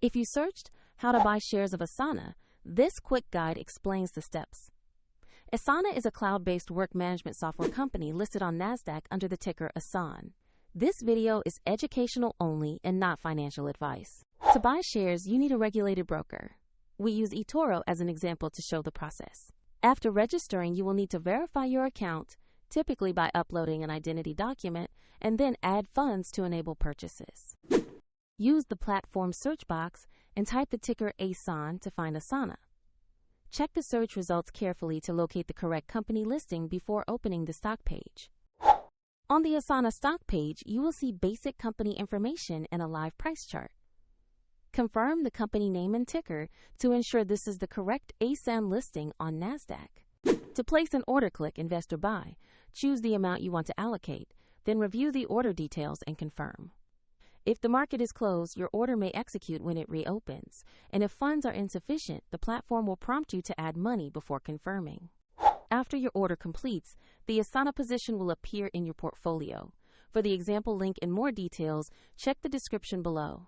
If you searched how to buy shares of Asana, this quick guide explains the steps. Asana is a cloud-based work management software company listed on NASDAQ under the ticker ASAN. This video is educational only and not financial advice. To buy shares, you need a regulated broker. We use eToro as an example to show the process. After registering, you will need to verify your account, typically by uploading an identity document, and then add funds to enable purchases. Use the platform search box and type the ticker ASAN to find Asana. Check the search results carefully to locate the correct company listing before opening the stock page. On the Asana stock page, you will see basic company information and a live price chart. Confirm the company name and ticker to ensure this is the correct ASAN listing on NASDAQ. To place an order, click Invest or Buy. Choose the amount you want to allocate, then review the order details and confirm. If the market is closed, your order may execute when it reopens, and if funds are insufficient, the platform will prompt you to add money before confirming. After your order completes, the Asana position will appear in your portfolio. For the example link and more details, check the description below.